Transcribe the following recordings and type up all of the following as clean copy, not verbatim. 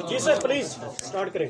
G sir please start کریں.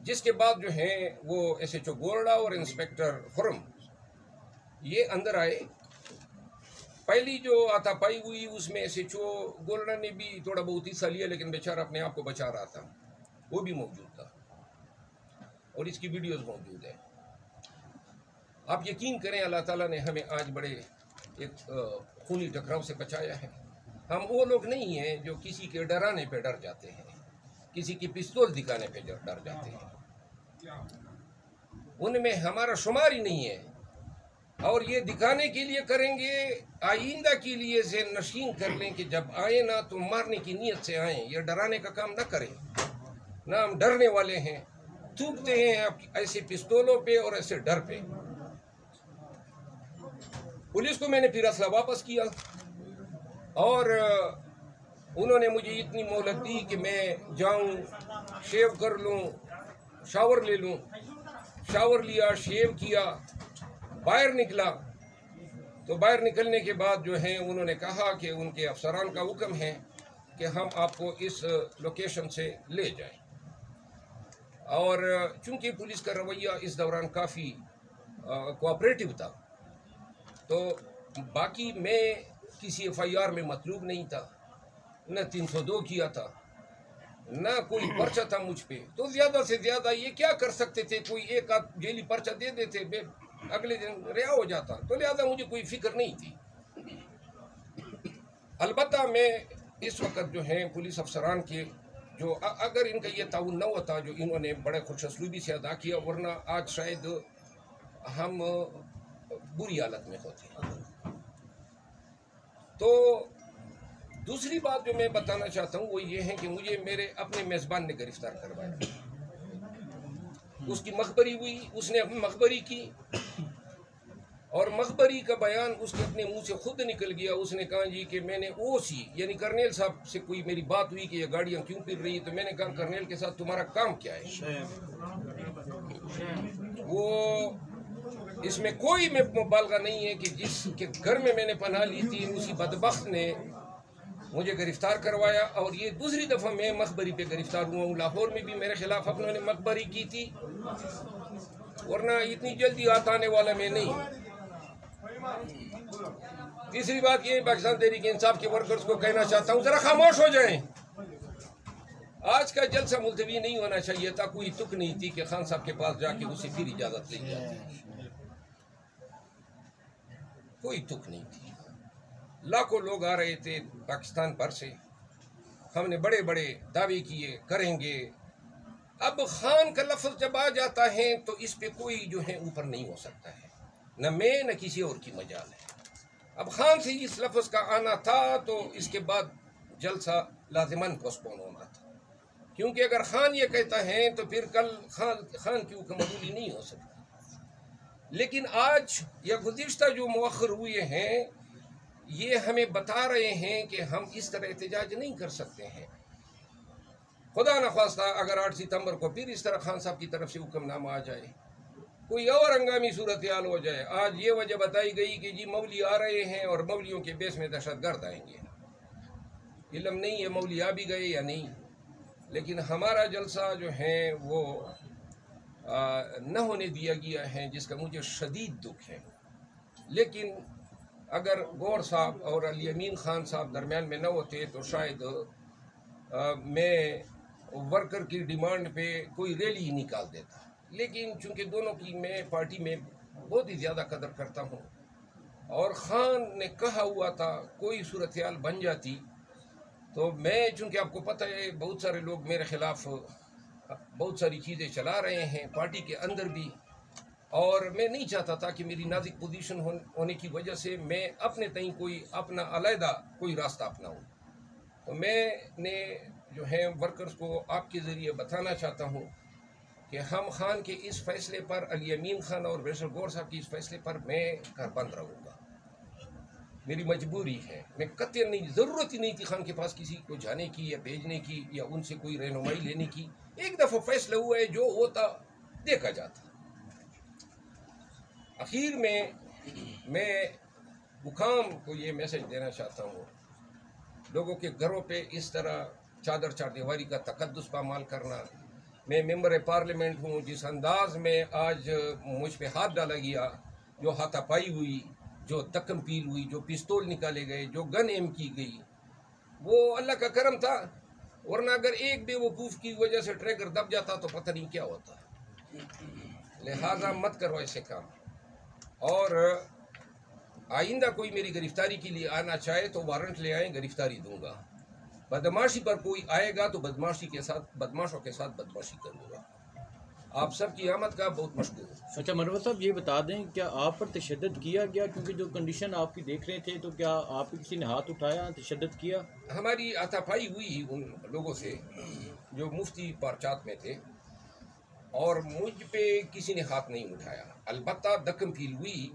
جس کے بعد جو ہیں وہ ایس ایچ او گورڈا اور انسپیکٹر خرم یہ اندر آئے. پہلی جو آتا پائی ہوئی اس میں ایس ایچ او گورڈا نے بھی تھوڑا بہت حصہ لیا، لیکن بیچارہ اپنے آپ کو بچا رہا تھا، وہ بھی موجود تھا اور اس کی ویڈیوز موجود ہیں. آپ یقین کریں اللہ تعالیٰ نے ہمیں آج بڑے ایک خونی ٹکراؤ سے بچایا ہے. ہم وہ لوگ نہیں ہیں جو کسی کے ڈرانے پہ ڈر جاتے ہیں، کسی کی پستول دکھانے پہ ڈر جاتے ہیں، ان میں ہمارا شمار ہی نہیں ہے. اور یہ دکھانے کے لیے کریں گے، آئندہ کے لیے ذہن نشین کر لیں کہ جب آئیں نا تو مارنے کی نیت سے آئیں، یہ ڈرانے کا کام نہ کریں. نہ ہم ڈرنے والے ہیں، تھوکتے ہیں ایسے پستولوں پہ اور ایسے ڈر پہ. پولیس کو میں نے پھر اسلحہ واپس کیا اور انہوں نے مجھے اتنی مہلت دی کہ میں جاؤں، شیو کر لوں، شاور لے لوں. شاور لیا، شیو کیا، باہر نکلا. تو باہر نکلنے کے بعد جو ہیں انہوں نے کہا کہ ان کے افسران کا حکم ہے کہ ہم آپ کو اس لوکیشن سے لے جائیں. اور چونکہ پولیس کا رویہ اس دوران کافی کوآپریٹو تھا، تو باقی میں کسی ایف آئی آر میں مطلوب نہیں تھا، نہ 302 کیا تھا، نہ کوئی پرچہ تھا مجھ پہ. تو زیادہ سے زیادہ یہ کیا کر سکتے تھے، کوئی ایک آدھ جیلی پرچہ دے دیتے، اگلے دن رہا ہو جاتا. تو لہذا مجھے کوئی فکر نہیں تھی. البتہ میں اس وقت جو ہیں پولیس افسران کے جو اگر ان کا یہ تعاون نہ ہوتا جو انہوں نے بڑے خوش اسلوبی سے ادا کیا، ورنہ آج شاید ہم بری حالت میں ہوتے. تو دوسری بات جو میں بتانا چاہتا ہوں وہ یہ ہے کہ مجھے میرے اپنے میزبان نے گرفتار کروایا. اس کی مخبری ہوئی، اس نے اپنی مخبری کی اور مخبری کا بیان اس کے اپنے منہ سے خود نکل گیا. اس نے کہا جی کہ میں نے او سی یعنی کرنیل صاحب سے کوئی میری بات ہوئی کہ یہ گاڑیاں کیوں پھر رہی، تو میں نے کہا کرنیل کے ساتھ تمہارا کام کیا ہے. وہ اس میں کوئی میں مبالغہ نہیں ہے کہ جس کے گھر میں نے پناہ لی تھی اسی بدبخت نے مجھے گرفتار کروایا. اور یہ دوسری دفعہ میں مخبری پہ گرفتار ہوا ہوں. لاہور میں بھی میرے خلاف انہوں نے مخبری کی تھی، ورنہ اتنی جلدی آنے والا میں نہیں. تیسری بات یہ پاکستان تحریک انصاف کے ورکرز کو کہنا چاہتا ہوں ذرا خاموش ہو جائیں. آج کا جلسہ ملتوی نہیں ہونا چاہیے تھا. کوئی تک نہیں تھی کہ خان صاحب کے پاس جا کے اسے پھر اجازت لے جاتی، کوئی تک نہیں تھی. لاکھوں لوگ آ رہے تھے پاکستان بھر سے. ہم نے بڑے بڑے دعوے کیے کریں گے. اب خان کا لفظ جب آ جاتا ہے تو اس پہ کوئی جو ہے اوپر نہیں ہو سکتا ہے، نہ میں نہ کسی اور کی مجال ہے. اب خان سے اس لفظ کا آنا تھا تو اس کے بعد جلسہ لازماً پوسٹپون ہونا تھا، کیونکہ اگر خان یہ کہتا ہے تو پھر کل خان کی حکم عملی نہیں ہو سکتی. لیکن آج یا گزشتہ جو مؤخر ہوئے ہیں یہ ہمیں بتا رہے ہیں کہ ہم اس طرح احتجاج نہیں کر سکتے ہیں. خدا نخواستہ اگر 8 ستمبر کو پھر اس طرح خان صاحب کی طرف سے حکم نامہ آ جائے، کوئی اور ہنگامی صورتحال ہو جائے. آج یہ وجہ بتائی گئی کہ جی مولی آ رہے ہیں اور مولیوں کے بیس میں دہشت گرد آئیں گے. علم نہیں ہے مولی آ بھی گئے یا نہیں، لیکن ہمارا جلسہ جو ہے وہ نہ ہونے دیا گیا ہے، جس کا مجھے شدید دکھ ہے. لیکن اگر گور صاحب اور علی امین خان صاحب درمیان میں نہ ہوتے تو شاید میں ورکر کی ڈیمانڈ پہ کوئی ریلی ہی نکال دیتا. لیکن چونکہ دونوں کی میں پارٹی میں بہت ہی زیادہ قدر کرتا ہوں اور خان نے کہا ہوا تھا کوئی صورتحال بن جاتی تو میں، چونکہ آپ کو پتہ ہے بہت سارے لوگ میرے خلاف بہت ساری چیزیں چلا رہے ہیں پارٹی کے اندر بھی، اور میں نہیں چاہتا تھا کہ میری نازک پوزیشن ہونے کی وجہ سے میں اپنے تئیں کوئی اپنا علیحدہ کوئی راستہ اپناؤں. تو میں نے جو ہے ورکرز کو آپ کے ذریعے بتانا چاہتا ہوں کہ ہم خان کے اس فیصلے پر، علی امین خان اور بیشر گور صاحب کی اس فیصلے پر میں گھر بند رہوں گا. میری مجبوری ہے، میں قطعاً نہیں، ضرورت ہی نہیں تھی خان کے پاس کسی کو جانے کی یا بھیجنے کی یا ان سے کوئی رہنمائی لینے کی. ایک دفعہ فیصلہ ہوا ہے، جو ہوتا دیکھا جاتا. اخیر میں حکام کو یہ میسج دینا چاہتا ہوں، لوگوں کے گھروں پہ اس طرح چادر چار دیواری کا تقدس پامال کرنا میں ممبر پارلیمنٹ ہوں. جس انداز میں آج مجھ پہ ہاتھ ڈالا گیا، جو ہاتھا پائی ہوئی، جو دکن پیل ہوئی، جو پستول نکالے گئے، جو گن ایم کی گئی، وہ اللہ کا کرم تھا. ورنہ اگر ایک بے وقوف کی وجہ سے ٹریگر دب جاتا تو پتہ نہیں کیا ہوتا. لہذا مت کرو ایسے کام. اور آئندہ کوئی میری گرفتاری کے لیے آنا چاہے تو وارنٹ لے آئیں، گرفتاری دوں گا. بدماشی پر کوئی آئے گا تو بدماشوں کے ساتھ بدماشی کروں گا. آپ سب کی آمد کا بہت مشکور ہوں. اچھا منور صاحب یہ بتا دیں کیا آپ پر تشدد کیا گیا؟ کیونکہ جو کنڈیشن آپ کی دیکھ رہے تھے تو کیا آپ کسی نے ہاتھ اٹھایا، تشدد کیا؟ ہماری ہاتھا پائی ہوئی ان لوگوں سے جو مفتی پارچات میں تھے، اور مجھ پہ کسی نے ہاتھ نہیں اٹھایا. البتہ دکن فیل ہوئی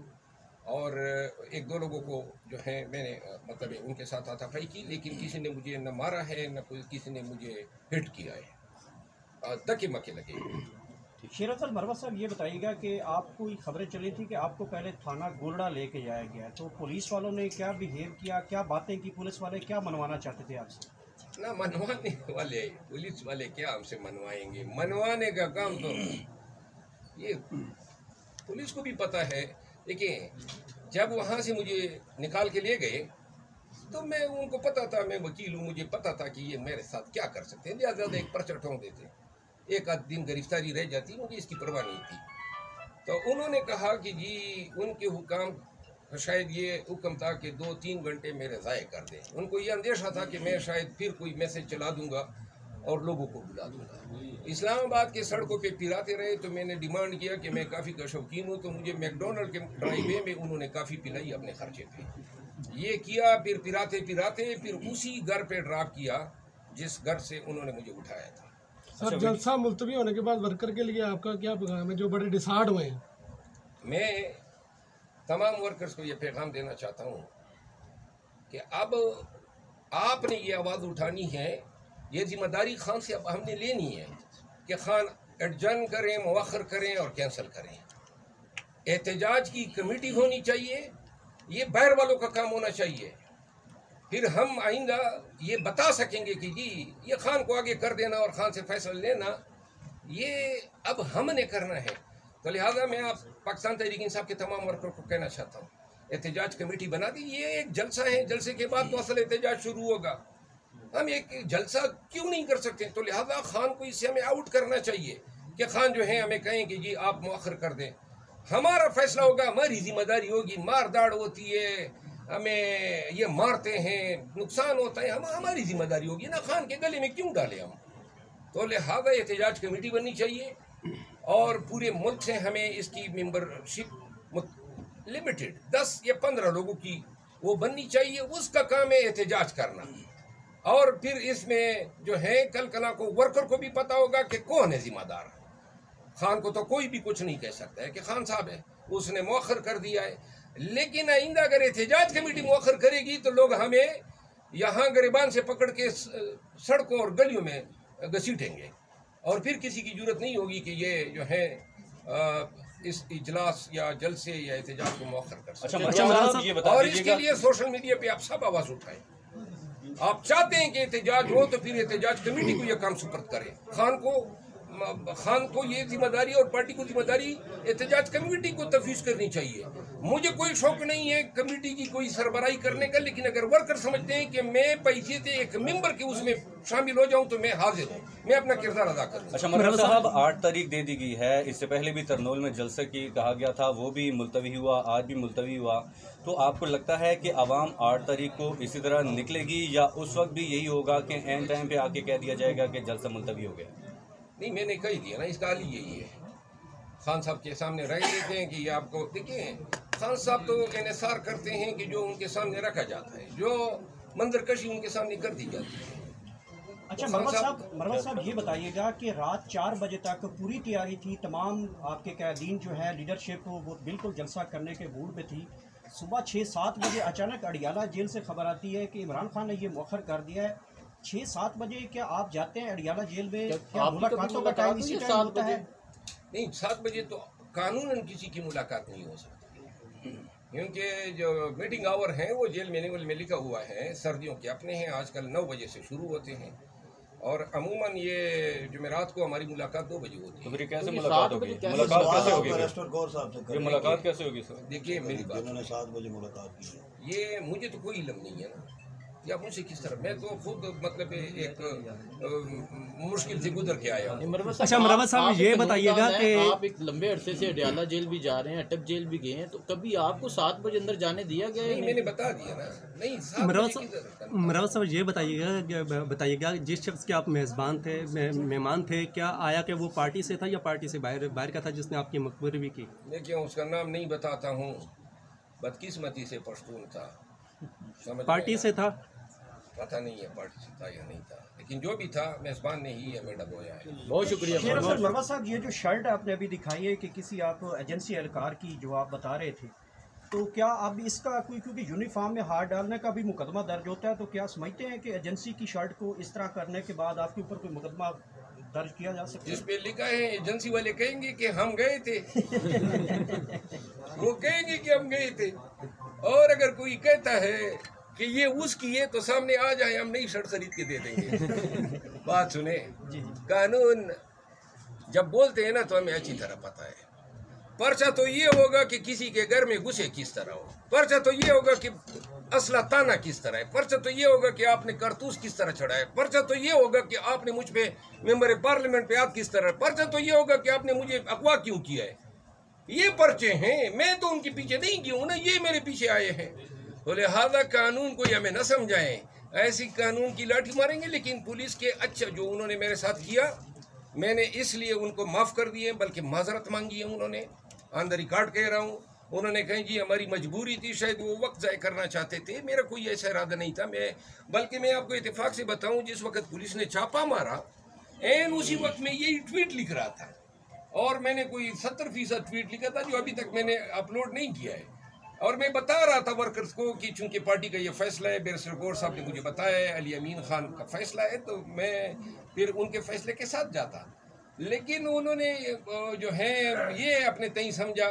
اور ایک دو لوگوں کو جو ہے میں نے مطلب ان کے ساتھ ہاتھا پائی کی، لیکن کسی نے مجھے نہ مارا ہے نہ کوئی کسی نے مجھے ہٹ کیا ہے. دکے مکے لگے. شیر افضل مروت صاحب یہ بتائیے گا کہ آپ کو خبریں چلی تھی کہ آپ کو پہلے تھانہ گولڑا لے کے جایا گیا، تو پولیس والوں نے کیا بیہیو کیا، کیا باتیں کی؟ پولیس والے کیا منوانا چاہتے تھے آپ سے؟ نہ منوانے والے پولیس والے کیا ہم سے منوائیں گے؟ منوانے کا کام تو یہ پولیس کو بھی پتہ ہے. دیکھیں جب وہاں سے مجھے نکال کے لے گئے تو میں ان کو پتہ تھا، میں وکیل ہوں، مجھے پتہ تھا کہ یہ میرے ساتھ کیا کر سکتے ہیں. زیادہ ایک پرچہ ٹھونک دیتے، ایک آدھ دن گرفتاری رہ جاتی، مجھے اس کی پرواہ نہیں تھی. تو انہوں نے کہا کہ جی ان کے حکام شاید یہ حکم تھا کہ 2-3 گھنٹے میرے ضائع کر دیں. ان کو یہ اندیشہ تھا کہ میں شاید پھر کوئی میسج چلا دوں گا اور لوگوں کو بلا دوں گا. اسلام آباد کے سڑکوں پہ پھراتے رہے تو میں نے ڈیمانڈ کیا کہ میں کافی کا شوقین ہوں، تو مجھے میکڈونلڈ کے ڈرائی وے میں انہوں نے کافی پلائی اپنے خرچے پہ. یہ کیا، پھر پھراتے پھر اسی گھر پہ ڈراپ کیا جس گھر سے انہوں نے مجھے اٹھایا تھا. سر جلسہ ملتوی ہونے کے بعد ورکر کے لیے آپ کا کیا پیغام ہے جو بڑے ڈسہارڈ ہوئے ہیں؟ میں تمام ورکرز کو یہ پیغام دینا چاہتا ہوں کہ اب آپ نے یہ آواز اٹھانی ہے، یہ ذمہ داری خان سے اب ہم نے لینی ہے کہ خان ایڈجرن کریں، مؤخر کریں اور کینسل کریں. احتجاج کی کمیٹی ہونی چاہیے، یہ باہر والوں کا کام ہونا چاہیے. پھر ہم آئندہ یہ بتا سکیں گے کہ جی یہ خان کو آگے کر دینا اور خان سے فیصلہ لینا یہ اب ہم نے کرنا ہے. تو لہٰذا میں آپ پاکستان تحریک انصاف کے تمام ورکر کو کہنا چاہتا ہوں، احتجاج کمیٹی بنا دی. یہ ایک جلسہ ہے، جلسے کے بعد تو اصل احتجاج شروع ہوگا. ہم ایک جلسہ کیوں نہیں کر سکتے؟ تو لہٰذا خان کو اس سے ہمیں آؤٹ کرنا چاہیے کہ خان جو ہے ہمیں کہیں کہ جی آپ مؤخر کر دیں. ہمارا فیصلہ ہوگا، ہماری ذمہ داری ہوگی. مار داڑ ہوتی ہے، ہمیں یہ مارتے ہیں، نقصان ہوتا ہے، ہماری ذمہ داری ہوگی نا. خان کے گلے میں کیوں ڈالیں ہم؟ تو لہٰذا احتجاج کمیٹی بننی چاہیے اور پورے ملک سے ہمیں اس کی ممبرشپ لمیٹڈ 10 یا 15 لوگوں کی وہ بننی چاہیے. اس کا کام ہے احتجاج کرنا. اور پھر اس میں جو ہے کل کلا کو ورکر کو بھی پتا ہوگا کہ کون ہے ذمہ دار. خان کو تو کوئی بھی کچھ نہیں کہہ سکتا ہے کہ خان صاحب ہے، اس نے مؤخر کر دیا ہے. لیکن آئندہ اگر احتجاج کمیٹی مؤخر کرے گی تو لوگ ہمیں یہاں گریبان سے پکڑ کے سڑکوں اور گلیوں میں گھسیٹیں گے، اور پھر کسی کی ضرورت نہیں ہوگی کہ یہ جو ہے اس اجلاس یا جلسے یا احتجاج کو مؤخر کر سکیں. اور اس کے لیے سوشل میڈیا پہ آپ سب آواز اٹھائیں. آپ چاہتے ہیں کہ احتجاج ہو تو پھر احتجاج کمیٹی کو یہ کام سپرد کریں. خان کو یہ ذمہ داری اور پارٹی کو ذمہ داری احتجاج کمیٹی کو تفویض کرنی چاہیے. مجھے کوئی شوق نہیں ہے کمیٹی کی کوئی سربراہی کرنے کا، لیکن اگر ورکر سمجھتے ہیں کہ میں پیسے ایک ممبر کے اس میں شامل ہو جاؤں تو میں حاضر ہوں، میں اپنا کردار ادا کروں. اچھا منور صاحب، 8 تاریخ دے دی گئی ہے، اس سے پہلے بھی ترنول میں جلسہ کی کہا گیا تھا، وہ بھی ملتوی ہوا، آج بھی ملتوی ہوا. تو آپ کو لگتا ہے کہ عوام 8 تاریخ کو اسی طرح نکلے گی یا اس وقت بھی یہی ہوگا کہ عین ٹائم پہ آ کے کہہ دیا جائے گا کہ جلسہ ملتوی ہو گیا؟ نہیں، میں نے کہہ دیا نا، اس کا حل یہی ہے. خان صاحب کے سامنے رکھ دیتے ہیں کہ یہ آپ کو دیکھیں. خان صاحب تو انحصار کرتے ہیں کہ جو ان کے سامنے رکھا جاتا ہے، جو منظر کشی ان کے سامنے کر دی جاتی ہے. اچھا مروت صاحب یہ بتائیے گا کہ رات 4 بجے تک پوری تیاری تھی، تمام آپ کے قائدین جو ہے لیڈرشپ وہ بالکل جلسہ کرنے کے موڈ پہ تھی. صبح 6-7 بجے اچانک اڈیالہ جیل سے خبر آتی ہے کہ عمران خان نے یہ مؤخر کر دیا ہے. 6-7 بجے کیا آپ جاتے ہیں اڈیالہ جیل میں؟ کیا ملاقاتوں کا ٹائم اسی ٹائم ہوتا ہے؟ نہیں، 7 بجے تو قانوناً کسی کی ملاقات نہیں ہو سکتی، کیونکہ جو میٹنگ آور ہیں وہ جیل مینیول میں لکھا ہوا ہے. سردیوں کے اپنے ہیں، آج کل 9 بجے سے شروع ہوتے ہیں اور عموماً یہ جمعرات کو ہماری ملاقات 2 بجے ہوتی تو ہے. پھر کیسے ملاقات ہوگی؟ ملاقات کیسے ہوگی؟ یہ ملاقات کیسے ہوگی سر؟ دیکھیے میری بات، انہوں نے 7 بجے ملاقات کی. یہ مجھے تو کوئی علم نہیں ہے نا، یا مجھ سے کس طرح، میں تو خود مطلب ایک مشکل سے گزر کے آیا ہوں. اچھا مروت صاحب یہ بتائیے گا کہ آپ ایک لمبے عرصے سے اڈیالہ جیل بھی جا رہے ہیں، اٹک جیل بھی گئے ہیں، تو کبھی آپ کو 7 بجے اندر جانے دیا گیا نہیں، میں نے بتا دیا نا، نہیں. مروت صاحب یہ بتائیے گا جس شخص کے آپ میزبان تھے، مہمان تھے، کیا آیا کہ وہ پارٹی سے تھا یا پارٹی سے باہر کا تھا جس نے آپ کی مقبری بھی کی؟ دیکھیں اس کا نام نہیں بتاتا ہوں، بدقسمتی سے پشتون تھا. پارٹی سے تھا؟ پتہ نہیں ہے پارٹی سے تھا یا نہیں تھا، لیکن جو بھی تھا میزبان نے ہی ہمیں ڈبویا ہے. بہت شکریہ. مروت صاحب یہ جو شرٹ آپ نے ابھی دکھائی ہے کہ کسی آپ ایجنسی اہلکار کی جو آپ بتا رہے تھے، تو کیا اب اس کا کوئی، کیونکہ یونیفارم میں ہاتھ ڈالنے کا بھی مقدمہ درج ہوتا ہے، تو کیا سمجھتے ہیں کہ ایجنسی کی شرٹ کو اس طرح کرنے کے بعد آپ کے اوپر کوئی مقدمہ درج کیا جا سکتا ہے؟ جس پہ لکھا ہے ایجنسی والے کہیں گے کہ ہم گئے تھے، وہ کہیں گے کہ ہم گئے تھے. اور اگر کوئی کہتا ہے کہ یہ اس کی ہے تو سامنے آ جائے، ہم نئی شرٹ خرید کے دے دیں گے. بات سنیں، قانون جب بولتے ہیں نا تو ہمیں اچھی طرح پتہ ہے. پرچہ تو یہ ہوگا کہ کسی کے گھر میں گھسے کس طرح ہو، پرچہ تو یہ ہوگا کہ اسلحہ تانا کس طرح ہے، پرچہ تو یہ ہوگا کہ آپ نے کارتوس کس طرح چڑھایا، پرچہ تو یہ ہوگا کہ آپ نے مجھ پہ ممبر پارلیمنٹ پہ ہاتھ کس طرح، پرچہ تو یہ ہوگا کہ آپ نے مجھے اغوا کیوں کیا ہے. یہ پرچے ہیں، میں تو ان کے پیچھے نہیں گیا ہوں نا، یہ میرے پیچھے آئے ہیں. تو لہٰذا قانون کو ہمیں نہ سمجھائیں، ایسی قانون کی لاٹھی ماریں گے. لیکن پولیس کے اچھا جو انہوں نے میرے ساتھ کیا، میں نے اس لیے ان کو معاف کر دیے، بلکہ معذرت مانگی ہے انہوں نے. آن دا ریکارڈ کہہ رہا ہوں، انہوں نے کہیں جی ہماری مجبوری تھی، شاید وہ وقت ضائع کرنا چاہتے تھے. میرا کوئی ایسا ارادہ نہیں تھا. بلکہ میں آپ کو اتفاق سے بتاؤں، جس وقت پولیس نے چھاپا مارا، اسی وقت میں یہی ٹویٹ لکھ رہا تھا، اور میں نے کوئی 70% ٹویٹ لکھا تھا جو ابھی تک میں نے اپلوڈ نہیں کیا ہے. اور میں بتا رہا تھا ورکرز کو کہ چونکہ پارٹی کا یہ فیصلہ ہے، بیرسٹر گور صاحب نے مجھے بتایا ہے، علی امین خان کا فیصلہ ہے، تو میں پھر ان کے فیصلے کے ساتھ جاتا. لیکن انہوں نے جو ہے یہ اپنے تئیں سمجھا.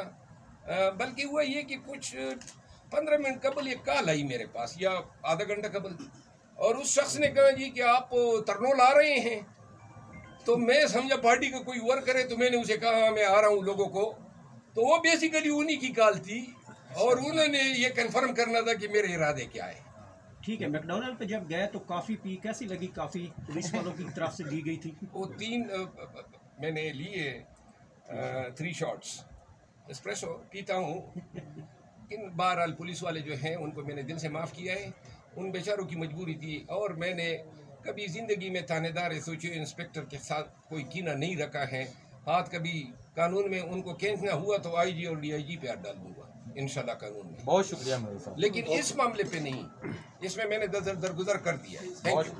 بلکہ ہوا یہ کہ کچھ 15 منٹ قبل ایک کال آئی میرے پاس، یا آدھا گھنٹہ قبل، اور اس شخص نے کہا جی کہ آپ ترنول آ رہے ہیں. تو میں سمجھا پارٹی کا کوئی ورکر ہے، تو میں نے اسے کہا میں آ رہا ہوں لوگوں کو. تو وہ بیسیکلی انہی کی کال تھی، اور انہوں نے یہ کنفرم کرنا تھا کہ میرے ارادے کیا ہے. ٹھیک ہے. میک ڈونلڈ پہ جب گئے تو کافی پی، کیسی لگی کافی پولیس والوں کی طرف سے دی گئی تھی؟ وہ 3 میں نے لیے 3 شاٹس اسپریسو پیتا ہوں. لیکن بہرحال پولیس والے جو ہیں ان کو میں نے دل سے معاف کیا ہے. ان بیچاروں کی مجبوری تھی، اور میں نے کبھی زندگی میں تھانے دار ایسوچیو انسپیکٹر کے ساتھ کوئی کینہ نہیں رکھا ہے. ہاتھ کبھی قانون میں ان کو کھینچنا ہوا تو آئی جی اور ڈی آئی جی پہ ہاتھ ڈال دوں گا انشاءاللہ قانون میں. بہت شکریہ میرے صاحب. لیکن اس معاملے پہ نہیں، اس میں نے درگزر کر دیا ہے. Thank you.